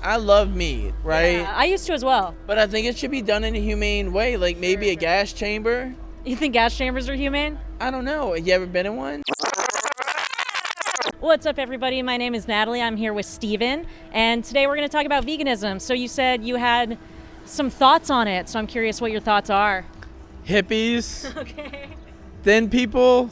I love meat, right? Yeah, I used to as well. But I think it should be done in a humane way, like maybe a gas chamber. You think gas chambers are humane? I don't know. You ever been in one? What's up, everybody? My name is Natalie. I'm here with Steven, and today we're going to talk about veganism. So you said you had some thoughts on it, so I'm curious what your thoughts are. Hippies, Okay. thin people,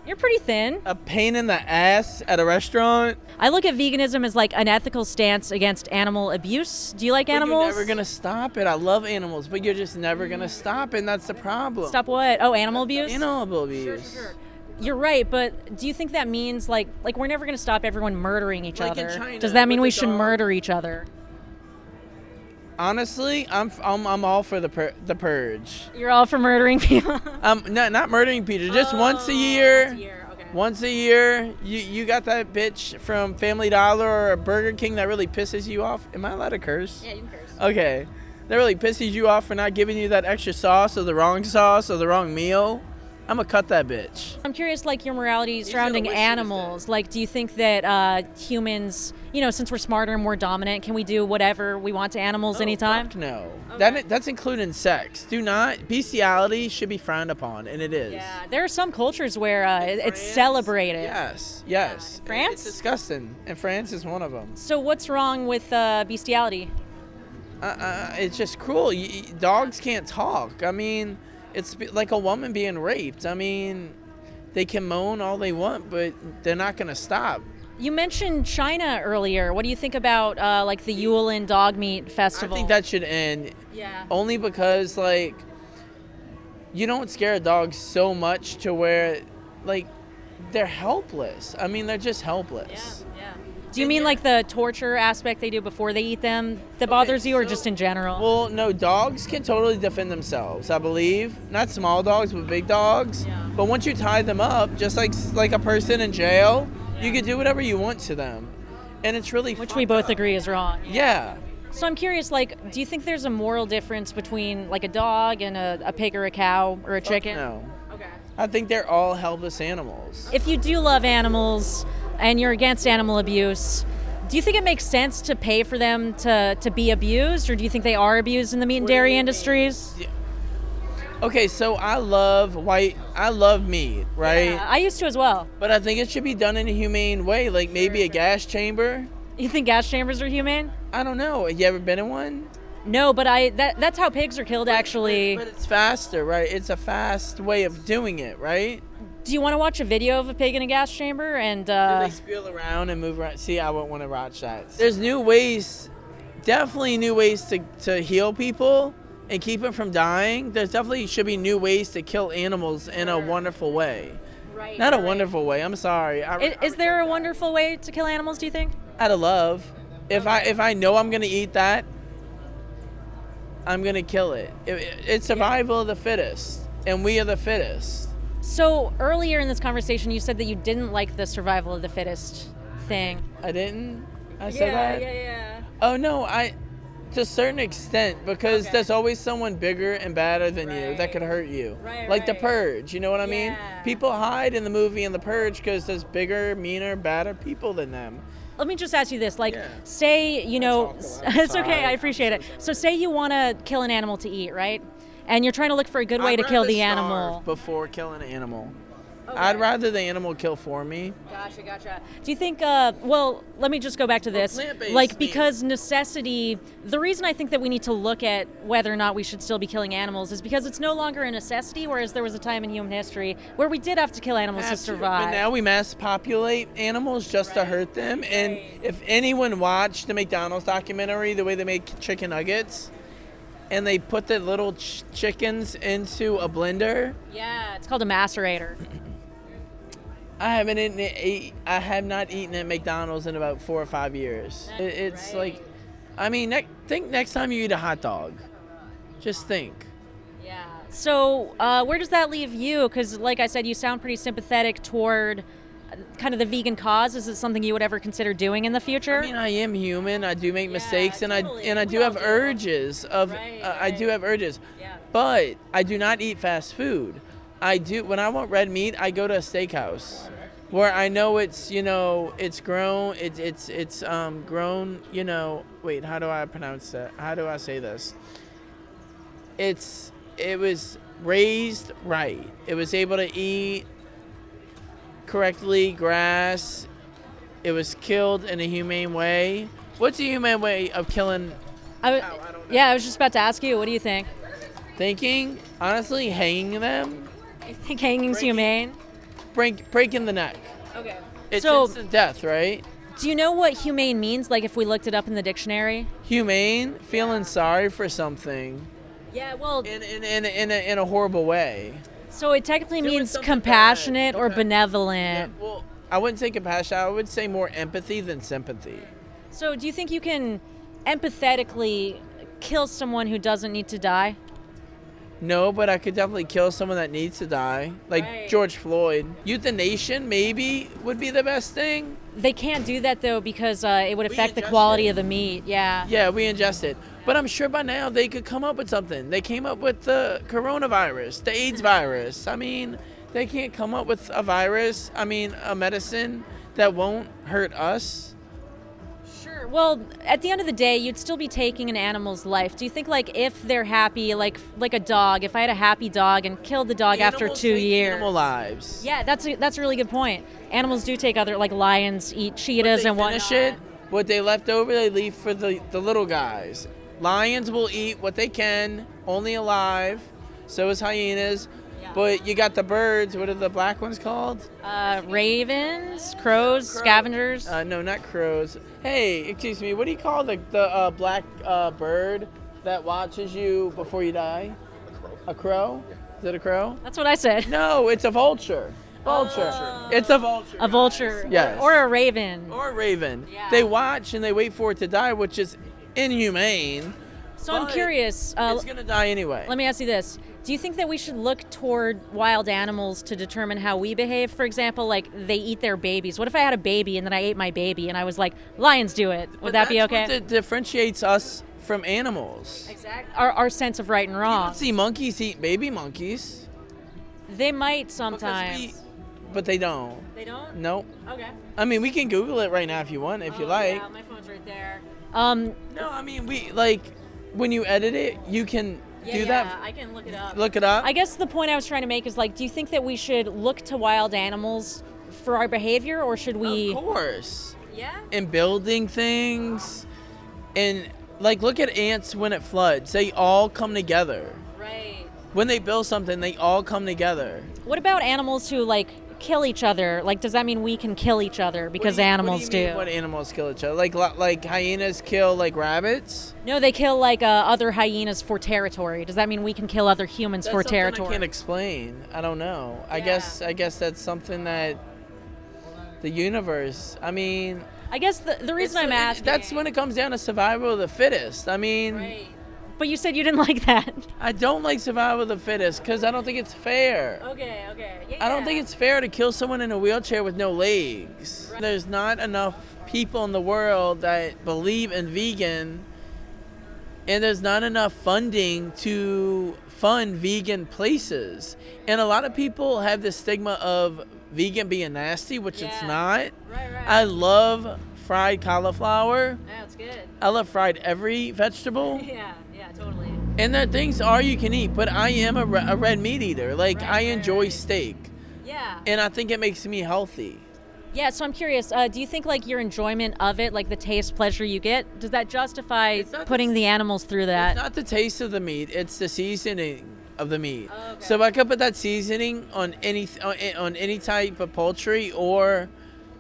You're pretty thin. a pain in the ass at a restaurant. I look at veganism as like an ethical stance against animal abuse. Do you like But animals? You're never gonna stop it. I love animals, but you're just never gonna stop it, and that's the problem. Stop what? Oh, animal abuse? Animal abuse. Sure. You're right, but do you think that means like we're never going to stop everyone murdering each Like in other? China, Does that mean with we the should dog. murder each other? Honestly, I'm all for the purge. You're all for murdering people. Not murdering people. Just once a year. Once a year, you got that bitch from Family Dollar or Burger King that really pisses you off. Am I allowed to curse? Yeah, you can curse. Okay. That really pisses you off for not giving you that extra sauce or the wrong sauce or the wrong meal. I'm gonna cut that bitch. I'm curious, like, your morality surrounding wish you was animals. Like, do you think that humans, since we're smarter and more dominant, can we do whatever we want to animals anytime? Fuck no. Okay. That's including sex. Do not. Bestiality should be frowned upon, and it is. Yeah, there are some cultures where it's France, celebrated. Yes. France? It's disgusting, and France is one of them. So what's wrong with bestiality? It's just cruel. Dogs can't talk. I mean, it's like a woman being raped. I mean, they can moan all they want, but they're not going to stop. You mentioned China earlier. What do you think about like the Yulin dog meat festival? I think that should end. Yeah. Only because, like, you don't scare dogs so much to where, like, they're helpless. I mean, they're just helpless. Yeah. Do you mean like the torture aspect they do before they eat them that bothers you, or just in general? Well, no, dogs can totally defend themselves, I believe. Not small dogs, but big dogs. Yeah. But once you tie them up, just like a person in jail, you can do whatever you want to them. And it's really Which we both agree is wrong. Yeah. So I'm curious, like, do you think there's a moral difference between like a dog and a pig or a cow or a chicken? No. Okay. I think they're all helpless animals. If you do love animals and you're against animal abuse, do you think it makes sense to pay for them to be abused, or do you think they are abused in the meat and dairy industries? Yeah. Okay, so I love meat, right? Yeah, I used to as well. But I think it should be done in a humane way, like maybe a gas chamber. You think gas chambers are humane? I don't know. You ever been in one? No, but that's how pigs are killed, actually. But it's faster, right? It's a fast way of doing it, right? Do you want to watch a video of a pig in a gas chamber? And Do they spill around and move around? See, I wouldn't want to watch that. There's new ways, definitely new ways to heal people and keep them from dying. There's definitely should be new ways to kill animals in a wonderful way. right, Not a wonderful way. I'm sorry. Is there a wonderful way to kill animals, do you think? Out of love. If I know I'm gonna eat that, I'm gonna kill it. It's survival of the fittest, and we are the fittest. So earlier in this conversation, you said that you didn't like the survival of the fittest thing. I didn't. I said that. Yeah. Oh no, to a certain extent, because there's always someone bigger and badder than you that could hurt you. Right, like The right. Purge, you know what I mean? Yeah. People hide in the movie in The Purge because there's bigger, meaner, badder people than them. Let me just ask you this, like, Yeah. say, talk a lot. it's okay, Sorry. I appreciate it. So say you want to kill an animal to eat, right? And you're trying to look for a good way to kill the animal. Before killing an animal. I'd rather the animal kill for me. Gotcha. Do you think, well, let me just go back to this. plant-based Like, meat. because necessity, the reason I think that we need to look at whether or not we should still be killing animals is because it's no longer a necessity, whereas there was a time in human history where we did have to kill animals to survive. But now we mass populate animals just to hurt them. And if anyone watched the McDonald's documentary, the way they make chicken nuggets, and they put the little chickens into a blender, Yeah, it's called a macerator. I have not eaten at McDonald's in about 4 or 5 years. It's like, I mean, think next time you eat a hot dog. Just think. Yeah. So where does that leave you? Because, like I said, you sound pretty sympathetic toward kind of the vegan cause. Is it something you would ever consider doing in the future? I mean, I am human. I do make mistakes, totally. and I We do all have do. urges of. I do have urges, but I do not eat fast food. I do when I want red meat. I go to a steakhouse. where I know it's, it's grown, it's grown, wait, how do I pronounce that? How do I say this? It was raised right. It was able to eat correctly grass. It was killed in a humane way. What's a humane way of killing? I don't know. Yeah, I was just about to ask you. What do you think? Thinking, honestly, hanging them. I think hanging's humane. Breaking the neck. Okay. It's So, instant death, right? do you know what humane means? Like, if we looked it up in the dictionary. Humane, feeling sorry for something Yeah. Well, in a horrible way. so it technically Doing means something compassionate bad. or Okay. benevolent. Well, I wouldn't say compassion. I would say more empathy than sympathy. So, do you think you can empathetically kill someone who doesn't need to die? No, but I could definitely kill someone that needs to die, like Right. George Floyd. Euthanasia maybe would be the best thing. They can't do that though because it would We affect the ingest quality it. of the meat. Yeah. Yeah, we ingest it. But I'm sure by now they could come up with something. They came up with the coronavirus, the AIDS virus. I mean, they can't come up with a virus, a medicine that won't hurt us. Sure. Well, at the end of the day, you'd still be taking an animal's life. Do you think, like, if they're happy, like a dog, if I had a happy dog and killed the dog after Animals 2 take years? Animal lives. Yeah, that's a really good point. Animals do take other, like lions eat cheetahs They and whatnot. finish it. What they left over, they leave for the little guys. Lions will eat what they can, only alive. So is hyenas. Yeah. But you got the birds. What are the black ones called? Ravens, crows, scavengers. No, not crows. Hey, excuse me. What do you call the black bird that watches you before you die? A crow. Is it a crow? That's what I said. No, it's a vulture. Vulture. It's a vulture. A vulture. Yes. Or a raven. Or a raven. Yeah. They watch and they wait for it to die, which is inhumane. So I'm but curious. It's gonna die anyway. Let me ask you this. Do you think that we should look toward wild animals to determine how we behave? For example, like they eat their babies. What if I had a baby and then I ate my baby and I was like, lions do it? Would But that be that's okay? What differentiates us from animals. Exactly. Our sense of right and You wrong. don't see monkeys eat baby monkeys. They might because sometimes. but they don't. They don't? Nope. Okay. I mean, we can Google it right now if you want, if you like. Yeah, my phone's right there. No, I mean, when you edit it, you can do that. I can look it up. Look it up. I guess the point I was trying to make is like, do you think that we should look to wild animals for our behavior, or should we? Of course. Yeah. And building things, and look at ants when it floods. They all come together. Right. When they build something, they all come together. What about animals who like kill each other? Like, does that mean we can kill each other because animals what do. You mean, what animals kill each other? Like hyenas kill rabbits? No, they kill like other hyenas for territory. Does that mean we can kill other humans for That's something territory? I can't explain. I don't know. I Yeah. guess that's something that the universe. I mean, I guess the reason I'm asking. that's when it comes down to survival of the fittest. I mean, Right. But you said you didn't like that. I don't like survival of the fittest because I don't think it's fair. Okay. Yeah, I don't think it's fair to kill someone in a wheelchair with no legs. Right. There's not enough people in the world that believe in vegan, and there's not enough funding to fund vegan places. And a lot of people have this stigma of vegan being nasty, which it's Yeah. not. Right. I love fried cauliflower. That's good. I love fried every vegetable. Yeah, totally. And that things are you can eat, but I am a red meat eater. I enjoy right. steak, Yeah. and I think it makes me healthy. Yeah, so I'm curious, do you think like your enjoyment of it, like the taste pleasure you get, does that justify It's not putting the animals through that? It's not the taste of the meat; it's the seasoning of the meat. Oh, okay. So I could put that seasoning on any type of poultry or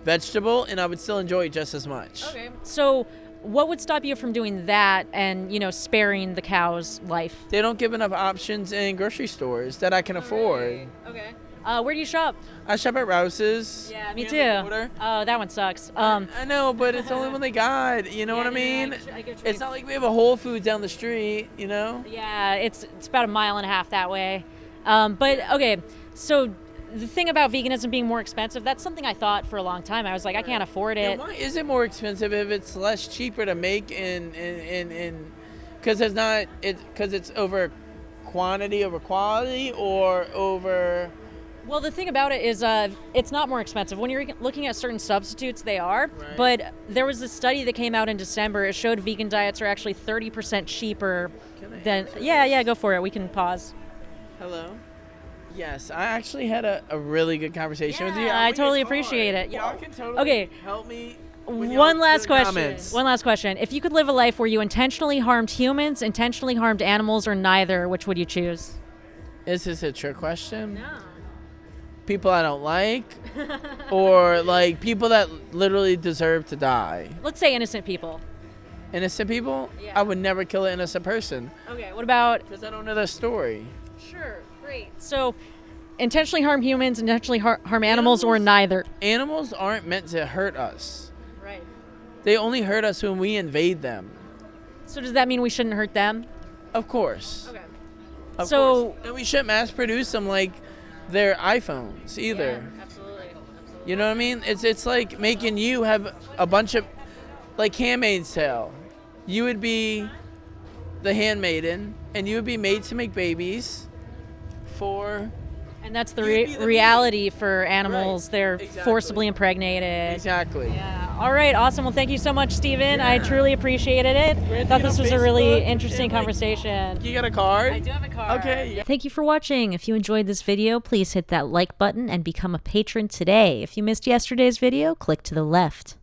vegetable, and I would still enjoy it just as much. Okay. So what would stop you from doing that and, sparing the cow's life? They don't give enough options in grocery stores that I can afford. Okay. Where do you shop? I shop at Rouse's. Yeah, me here too. in the border. Oh, that one sucks. I know, but it's only when they got. You know what I mean? I get you. It's not like we have a Whole Foods down the street. You know? Yeah, it's about 1.5 miles that way. But okay, so the thing about veganism being more expensive, that's something I thought for a long time. I was like, I can't afford it. And why is it more expensive if it's less cheaper to make in because it's over quantity over quality or over Well, the thing about it is it's not more expensive. When you're looking at certain substitutes, they are. Right. But there was a study that came out in December. It showed vegan diets are actually 30% cheaper than... Yeah, go for it. We can pause. Hello? Yes, I actually had a really good conversation with you. I totally appreciate it. Y'all can totally Okay. help me. when One y'all last do the question. comments. One last question. If you could live a life where you intentionally harmed humans, intentionally harmed animals, or neither, which would you choose? Is this a trick question? No. People I don't like? Or like people that literally deserve to die? Let's say innocent people. Innocent people? Yeah. I would never kill an innocent person Okay, what about... because I don't know their story. Sure, great. So, intentionally harm humans, intentionally harm animals, or neither? Animals aren't meant to hurt us. Right. They only hurt us when we invade them. So does that mean we shouldn't hurt them? Of course. Okay. Of So- course. And we shouldn't mass produce them like their iPhones either. Yeah, absolutely. You know what I mean? It's like making you have a bunch of, like Handmaid's Tale. You would be the handmaiden, and you would be made to make babies for... And that's the You'd be the reality for animals. Right. They're Exactly. forcibly impregnated. Exactly. Yeah. All right. Awesome. Well, thank you so much, Stephen. I Yeah. truly appreciated it. Great to Thought get this on was a really Facebook interesting and, like, conversation. You got a card? I do have a card. Okay. Yeah. Thank you for watching. If you enjoyed this video, please hit that like button and become a patron today. If you missed yesterday's video, click to the left.